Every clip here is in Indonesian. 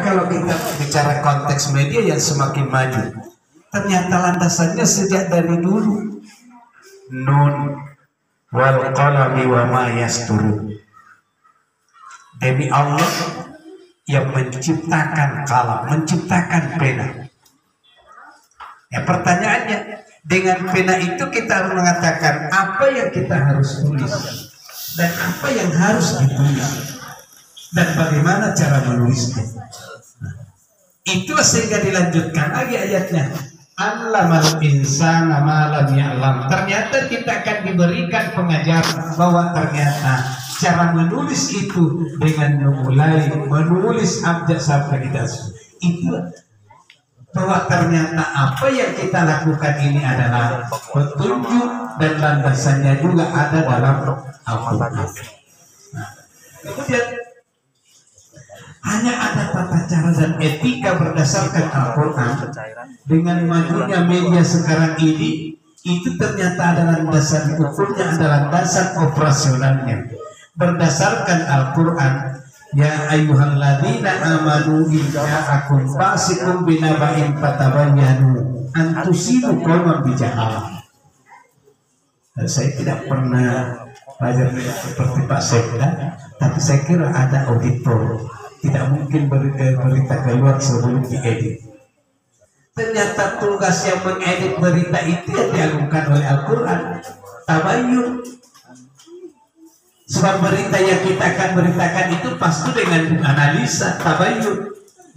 kalau kita bicara konteks media yang semakin maju, ternyata landasannya sejak dari dulu. Nun wal qalami wa ma yasturun. Demi Allah yang menciptakan kalam, menciptakan pena. Ya, pertanyaannya, dengan pena itu kita mengatakan apa yang kita harus tulis dan apa yang harus ditulis dan bagaimana cara menulisnya. Itu sehingga dilanjutkan lagi ayatnya. Allamal insana ma lam ya'lam. Ternyata kita akan diberikan pengajaran bahwa ternyata cara menulis itu dengan memulai menulis abjad sampai kita itu bahwa ternyata apa yang kita lakukan ini adalah petunjuk dan landasannya juga ada dalam Al-Quran. Nah, kemudian hanya ada tata cara dan etika berdasarkan Al-Quran. Dengan majunya media sekarang ini, itu ternyata ada landasan hukumnya, ada landasan operasionalnya berdasarkan Al-Quran. Ya ayyuhalladzina amanu in ja'akum fasiqun binaba'in fatabayyanu an tusibu qauman bijahalah. Saya tidak pernah belajar seperti Pak Sekda, tapi saya kira ada auditor. Tidak mungkin berita keluar sebelum diedit. Ternyata tugas yang mengedit berita itu yang dilakukan oleh Al-Quran, tabayyun. Sebab berita yang kita akan beritakan itu pasti dengan analisa, tabayyun.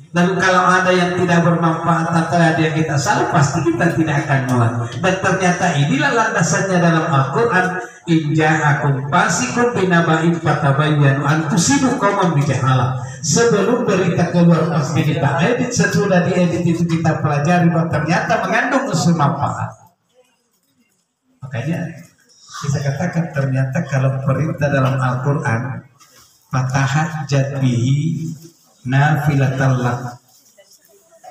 Lalu kalau ada yang tidak bermanfaat atau ada yang kita salah, pasti kita tidak akan muat. Dan ternyata inilah landasannya dalam Al-Quran. In ja'akum fasiqun binaba'in fatabayyanu an tusibu qauman bijahalah. Sebelum berita keluar pasti kita edit, sesudah diedit itu kita pelajari bahwa ternyata mengandung unsur manfaat. Makanya bisa katakan ternyata kalau perintah dalam Al-Quran fatahajjat bihi nafilatal lak,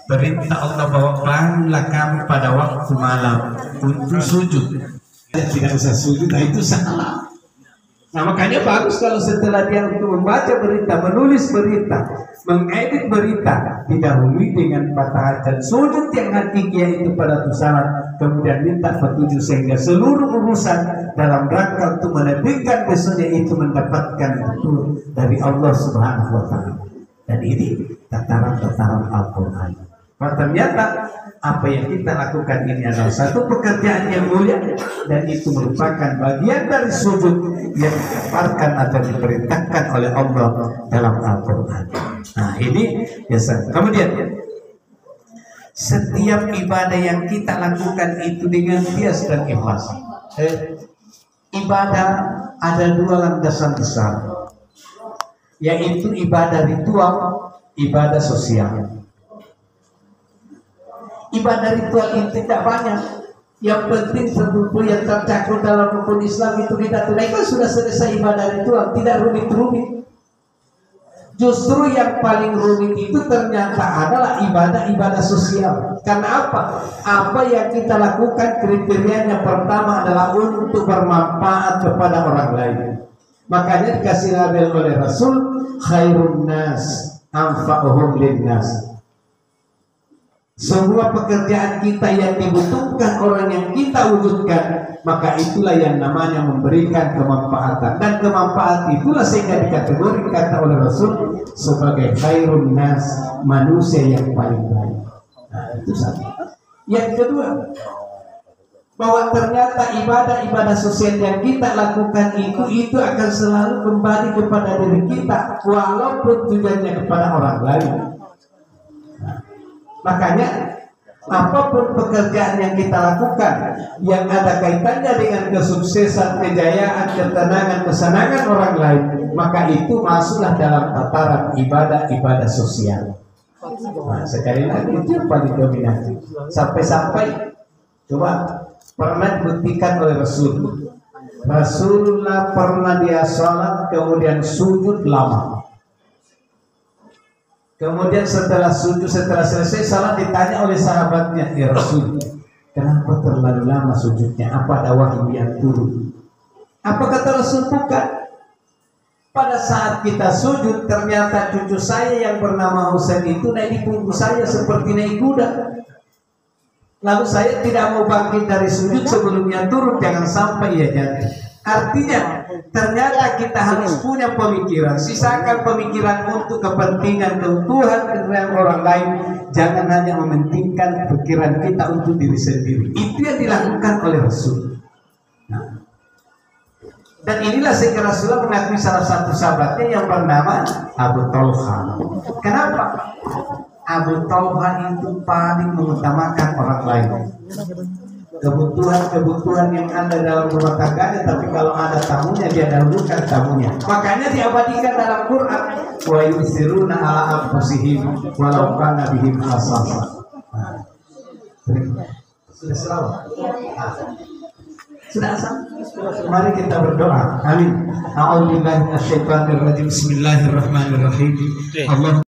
perintah Allah bahwa bangunlah kamu pada waktu malam untuk sujud. Tidak usah sujud, nah itu salah. Nah makanya bagus kalau setelah dia untuk membaca berita, menulis berita, mengedit berita, didahului dengan fatahajat sujud yang hakikiyah itu pada salat, kemudian minta petunjuk sehingga seluruh urusan dalam rangka untuk menebihkan besoknya itu mendapatkan petunjuk dari Allah Subhanahu wa Ta'ala. Dan ini tataran-tataran Al-Quran. Nah, ternyata apa yang kita lakukan ini adalah satu pekerjaan yang mulia, dan itu merupakan bagian dari sujud yang dikabarkan atau diperintahkan oleh Allah dalam Al-Quran. Nah ini biasa. Kemudian setiap ibadah yang kita lakukan itu dengan bias dan ikhlas. Ibadah ada dua landasan besar, yaitu ibadah ritual, ibadah sosial. Ibadah ritual itu tidak banyak. Yang penting sebuah yang tercakup dalam rukun Islam itu kita tunaikan, sudah selesai ibadah ritual, tidak rumit-rumit. Justru yang paling rumit itu ternyata adalah ibadah-ibadah sosial. Karena apa? Apa yang kita lakukan kriterianya pertama adalah untuk bermanfaat kepada orang lain. Makanya dikasih label oleh Rasul, khairun nas anfa'uhum linnas. Semua pekerjaan kita yang dibutuhkan orang yang kita wujudkan, maka itulah yang namanya memberikan kemanfaatan. Dan kemanfaat itulah sehingga dikategorikan kata oleh Rasul sebagai khairun nas, manusia yang paling baik. Nah, itu satu. Yang kedua, bahwa ternyata ibadah-ibadah sosial yang kita lakukan itu akan selalu kembali kepada diri kita, walaupun tujuannya kepada orang lain. Makanya apapun pekerjaan yang kita lakukan yang ada kaitannya dengan kesuksesan, kejayaan, ketenangan, kesenangan orang lain, maka itu masuklah dalam tataran ibadah-ibadah sosial. Nah, sekali lagi itu yang paling dominatif. Sampai-sampai coba pernah dibuktikan oleh Rasulullah pernah dia sholat kemudian sujud lama. Kemudian setelah selesai salat ditanya oleh sahabatnya, ya Rasul, kenapa terlalu lama sujudnya? Apa ada wahyu yang turun? Apa kata Rasul? Bukan. pada saat kita sujud ternyata cucu saya yang bernama Husain itu naik di punggung saya seperti naik kuda. Lalu saya tidak mau bangkit dari sujud sebelumnya turun, jangan sampai ia jatuh. Artinya ternyata kita harus punya pemikiran, sisakan pemikiran untuk kepentingan Tuhan dan orang lain. Jangan hanya mementingkan pikiran kita untuk diri sendiri. Itu yang dilakukan oleh Rasul. Nah, dan inilah sehingga Rasulullah mengakui salah satu sahabatnya yang bernama Abu Talha. Kenapa? Abu Talha itu paling mengutamakan orang lain. Kebutuhan yang ada dalam rumah tangganya, tapi kalau ada tamunya dia dahulukan tamunya. Makanya diabadikan dalam Quran, wa yusiruna ala anfusihim walau kana bihim khasasah. Sudah selawat. Sudah asal. Mari kita berdoa. Amin. A'udzubillahi minasyaitonir rajim. Bismillahirrahmanirrahim. Allah